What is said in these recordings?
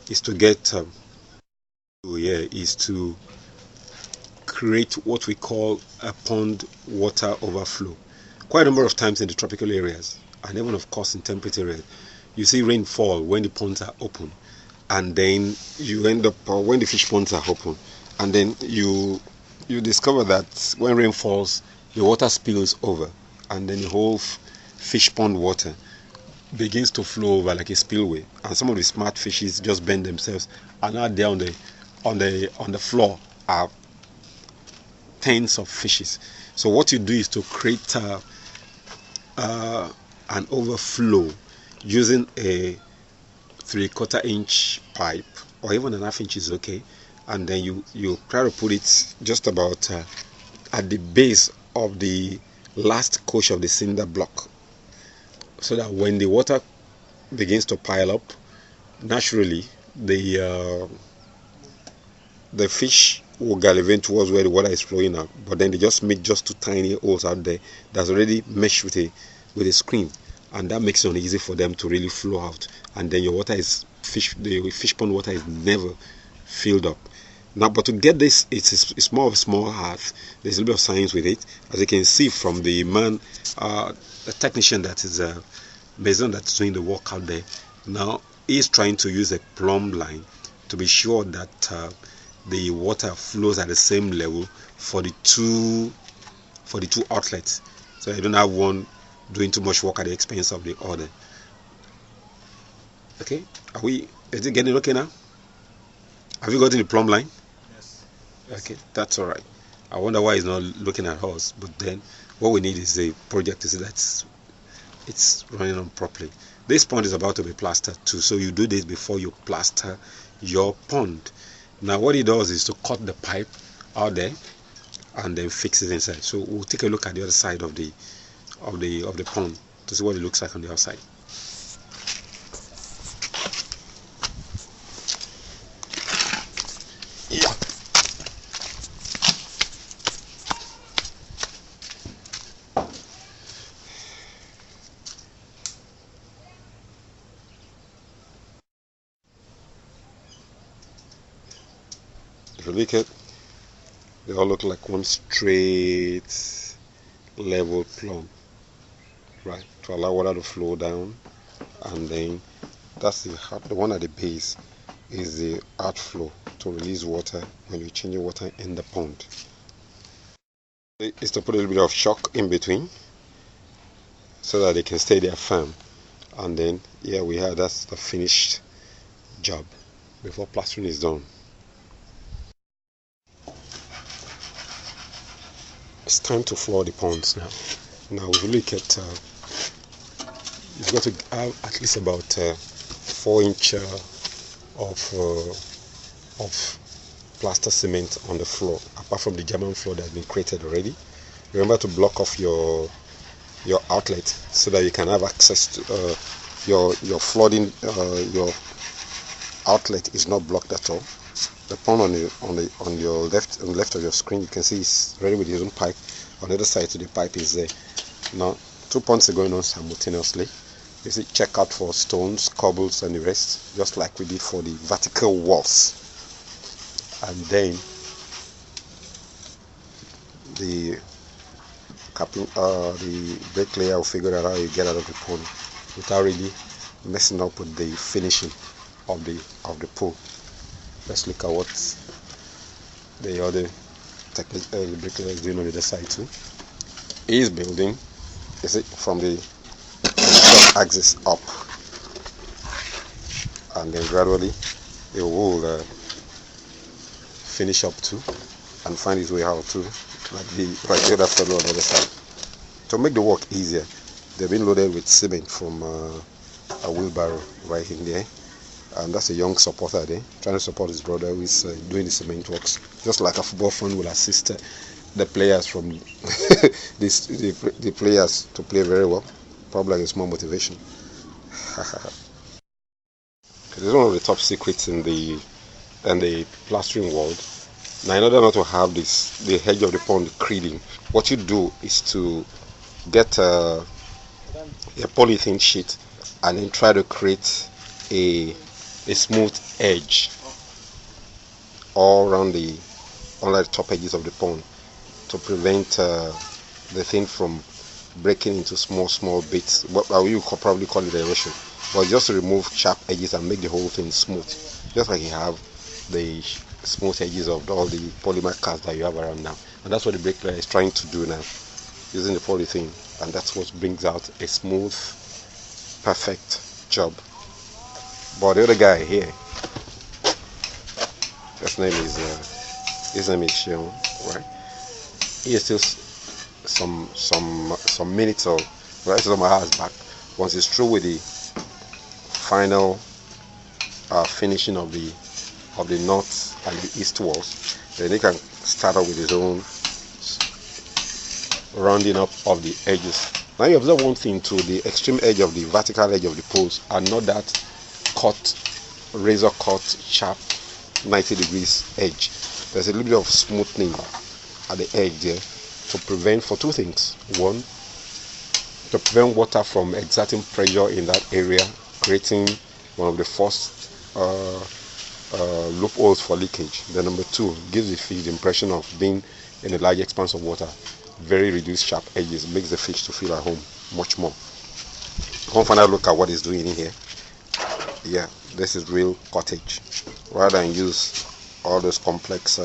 is to get is to create what we call a pond water overflow. Quite a number of times in the tropical areas, and even of course in temperate areas, you see rainfall when the ponds are open, and then you end up when the fish ponds are open, and then you discover that when rain falls, the water spills over, and then the whole fish pond water begins to flow over like a spillway, and some of the smart fishes just bend themselves, and now there on the floor are tens of fishes. So what you do is to create an overflow using a 3/4 inch pipe, or even an half inch is okay, and then you try to put it just about at the base of the last coach of the cinder block, so that when the water begins to pile up, naturally the fish will gallivant towards where the water is flowing out, but then they just make just two tiny holes out there that's already meshed with a screen, and that makes it uneasy for them to really flow out, and then your water is the fish pond water is never filled up. Now, but to get this, it's more of a small art. There's a little bit of science with it, as you can see from the man, the technician that is Mason that's doing the work out there. Now he's trying to use a plumb line to be sure that the water flows at the same level for the two outlets, so you don't have one doing too much work at the expense of the other. Okay, is it getting okay now? Have you gotten the plumb line? Yes. Okay, that's all right. I wonder why he's not looking at us, but then what we need is a project to see that it's running on properly. This pond is about to be plastered too, so you do this before you plaster your pond. Now what he does is to cut the pipe out there and then fix it inside. So we'll take a look at the other side of the pond to see what it looks like on the outside. Yeah. If you look at, they all look like one straight level plumb, right, to allow water to flow down, and then that's the one at the base is the outflow to release water when you're changing water in the pond. It's to put a little bit of shock in between so that they can stay there firm, and then yeah, we have, that's the finished job before plastering is done. It's time to floor the ponds now. Now if you look at, you've got to have at least about 4 inch of plaster cement on the floor, apart from the German floor that's been created already. Remember to block off your outlet so that you can have access to your flooding. Your outlet is not blocked at all. The pond on your left of your screen, you can see it's ready with his own pipe. On the other side to the pipe is there. Now 2 ponds are going on simultaneously. You see, check out for stones, cobbles and the rest, just like we did for the vertical walls. And then the bricklayer will figure out how you get out of the pond without really messing up with the finishing of the pool. Let's look at what the other bricklayer is doing on the other side too. He is building, you see, from the top axis up, and then gradually he will finish up too and find his way out too, like the other fellow on the other side. To make the work easier, they've been loaded with cement from a wheelbarrow right in there. And that's a young supporter there, trying to support his brother who is doing the cement works. Just like a football fan will assist the players from the players to play very well. Probably like a small motivation. It is one of the top secrets in the plastering world. Now, in order not to have the edge of the pond creeding, what you do is to get a polythene sheet and then try to create a a smooth edge all around the top edges of the pond to prevent the thing from breaking into small bits. What you could probably call it erosion, but just to remove sharp edges and make the whole thing smooth, just like you have the smooth edges of all the polymer cars that you have around now. And that's what the brake layer is trying to do now, using the polythene, and that's what brings out a smooth, perfect job. But the other guy here, his name is Sean, right? He is still some minutes or some hours back. Once he's through with the final finishing of the north and the east walls, then he can start off with his own rounding up of the edges. Now you observe one thing too: the extreme edge of the vertical edge of the poles are not that razor cut sharp 90 degrees edge. There's a little bit of smoothing at the edge there to prevent, for two things. One, to prevent water from exerting pressure in that area, creating one of the first loopholes for leakage. Then number two, gives the fish the impression of being in a large expanse of water. Very reduced sharp edges makes the fish to feel at home much more. Come final look at what he's doing in here. Yeah, this is real cottage. Rather than use all those complex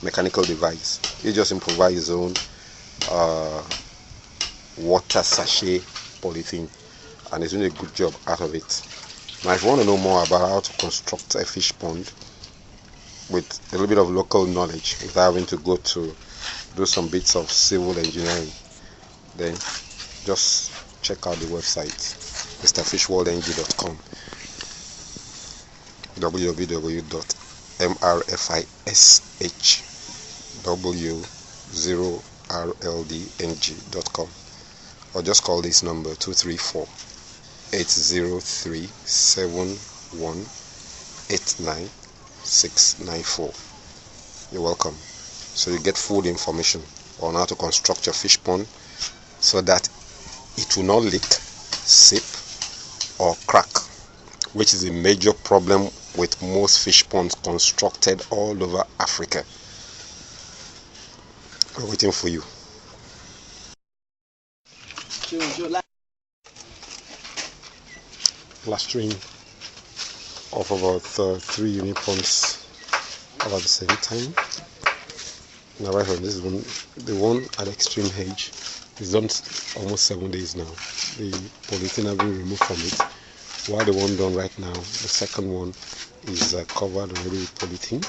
mechanical device, he just improvised his own water sachet polythene, and he's doing a good job out of it. Now if you want to know more about how to construct a fish pond with a little bit of local knowledge without having to go to do some bits of civil engineering, then just check out the website mrfishworldng.com, www.mrfishw0rldng.com, or just call this number 234-803-71-89694. You're welcome. So you get full information on how to construct your fish pond so that it will not leak, seep, or crack, which is a major problem with most fish ponds constructed all over Africa. We're waiting for you. Plastering of about 3 unit ponds all at the same time. Now right on this one, the one at extreme edge is done almost 7 days now. The polythene has been removed from it, while the one done right now, the second one, is covered already with polythene,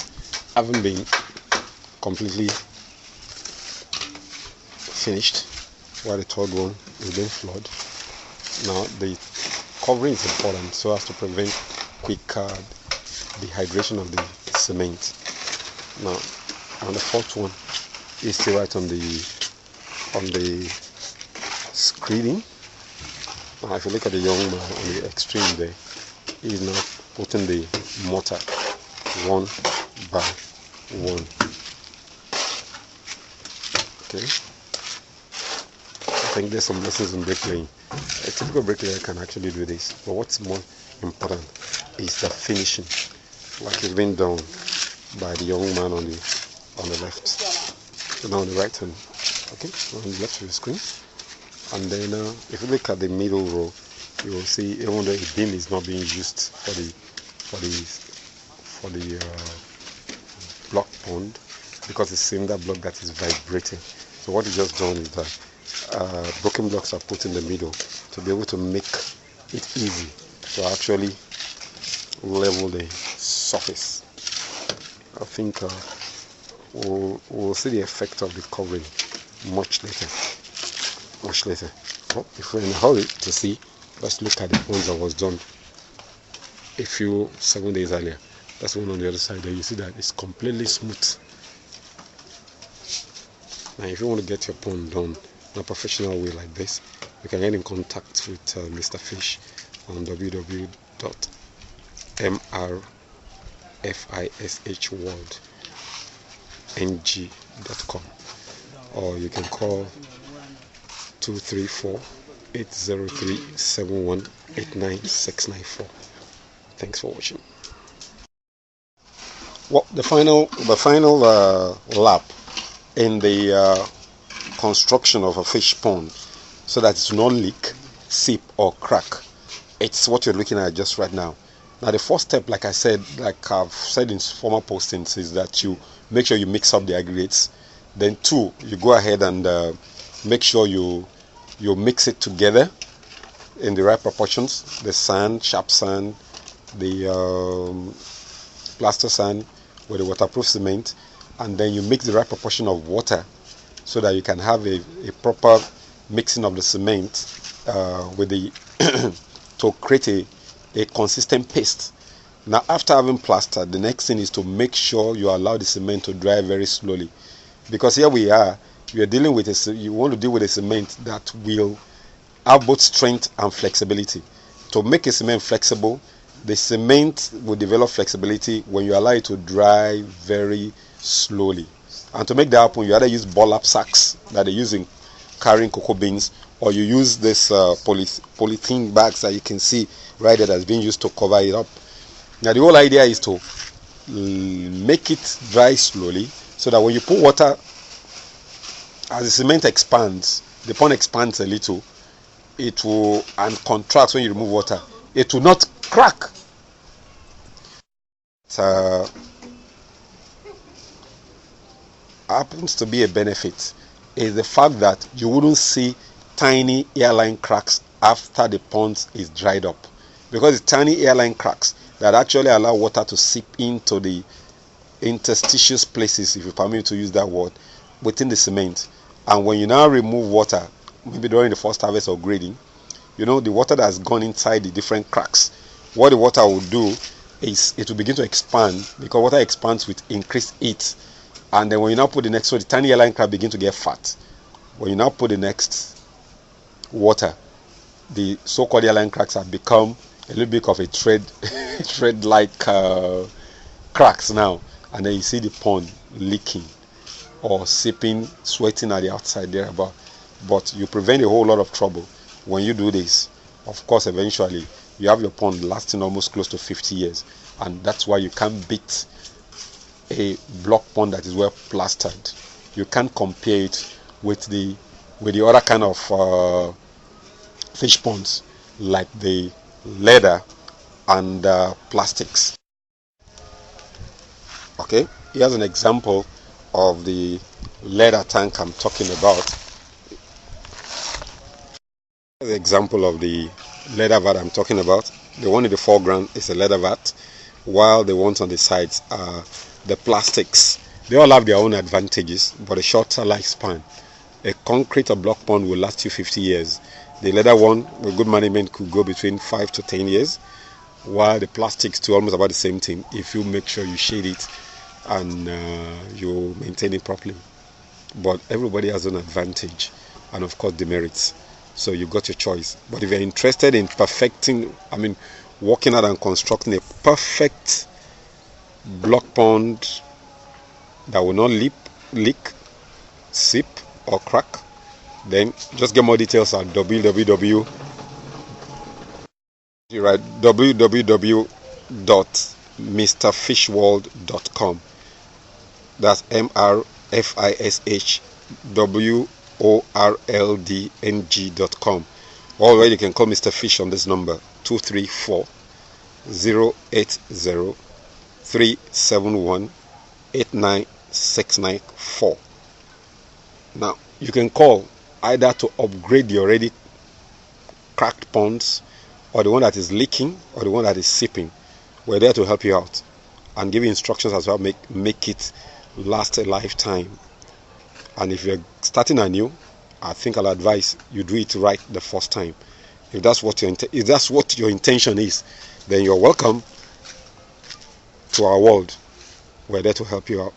haven't been completely finished, while the third one is being floored. Now the covering is important so as to prevent quick dehydration of the cement. Now on the fourth one is still right on the screening. Now if you look at the young man on the extreme there, he is now putting the mortar one by one. Okay, I think there's some lessons in bricklaying. A typical bricklayer can actually do this, but what's more important is the finishing, like it's been done by the young man on the left. So now on the right hand, okay, on the left of the screen, and then if you look at the middle row, you will see even though a beam is not being used for the block pond, because it's cylinder block that is vibrating. So what is just done is that broken blocks are put in the middle to be able to make it easy to actually level the surface. I think we'll see the effect of the covering much later. But if we're in a hurry to see, let's look at the ones that was done a few 7 days earlier. That's one on the other side there. You see that it's completely smooth. Now if you want to get your pond done in a professional way like this, you can get in contact with Mr. Fish on www.mrfishworldng.com, or you can call 234-803-71-89694. Thanks for watching. Well, the final lap in the construction of a fish pond, so that it's not leak, seep, or crack. It's what you're looking at just right now. Now, the first step, like I said, like I've said in former postings, is that you make sure you mix up the aggregates. Then 2, you go ahead and make sure you mix it together in the right proportions. The sand, sharp sand, the plaster sand with the waterproof cement, and then you mix the right proportion of water so that you can have a proper mixing of the cement with the to create a consistent paste. Now, after having plastered, the next thing is to make sure you allow the cement to dry very slowly, because here we are dealing with you want to deal with a cement that will have both strength and flexibility. To make a cement flexible, the cement will develop flexibility when you allow it to dry very slowly. And to make that happen, you either use burlap sacks that they use in carrying cocoa beans, or you use this polythene bags that you can see right there that's being used to cover it up. Now, the whole idea is to make it dry slowly, so that when you put water, as the cement expands, the pond expands a little, it will, and contracts when you remove water, it will not crack. It happens to be a benefit is the fact that you wouldn't see tiny airline cracks after the pond is dried up, because it's tiny airline cracks that actually allow water to seep into the interstitious places, if you permit me to use that word, within the cement. And when you now remove water, maybe during the first harvest or grading, the water that has gone inside the different cracks, what the water will do is it will begin to expand, because water expands with increased heat. And then when you now put the next, so the tiny airline crack begin to get fat. When you now put the next water, the so-called airline cracks have become a little bit of a thread-like cracks now, and then you see the pond leaking or seeping, sweating at the outside there about. But you prevent a whole lot of trouble when you do this. Of course, eventually you have your pond lasting almost close to 50 years, and that's why you can't beat a block pond that is well plastered. You can't compare it with the other kind of fish ponds like the leather and plastics. Okay, here's an example of the leather tank I'm talking about. The example of the leather vat I'm talking about. The one in the foreground is a leather vat, while the ones on the sides are the plastics. They all have their own advantages, but a shorter lifespan. A concrete or block pond will last you 50 years. The leather one, with good management, could go between 5 to 10 years, while the plastics do almost about the same thing if you make sure you shade it and you maintain it properly. But everybody has an advantage and, of course, demerits. So you got your choice. But if you're interested in working out and constructing a perfect block pond that will not leak, seep, or crack, then just get more details at www.mrfishworld.com. That's MRFISHWORLDNG.com. Or you can call Mr. Fish on this number 234-080-371-89694. Now, you can call either to upgrade the already cracked ponds, or the one that is leaking, or the one that is seeping. We're there to help you out and give you instructions as well, make it last a lifetime. And if you're starting anew, I think I'll advise you do it right the first time. If that's what your intention is, then you're welcome to our world. We're there to help you out.